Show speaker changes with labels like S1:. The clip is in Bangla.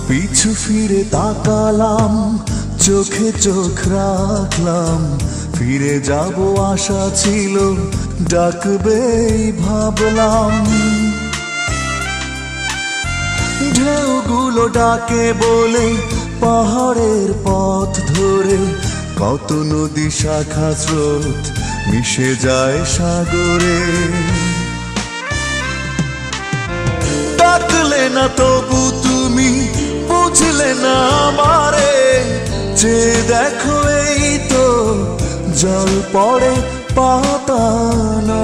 S1: পিছু ফিরে তাকালাম, চোখে চোখ রাখলাম, ফিরে যাব আশা ছিল, ডাকবেই ভাবলাম। ঢেউগুলো ডাকে বলে পাহাড়ের পথ ধরে, কত নদী শাখা স্রোত মিশে যায় সাগরে। ডাকলে না তবু তুমি বুঝলে না আমারে, যে দেখো এই তো জল পড়ে পাতা না।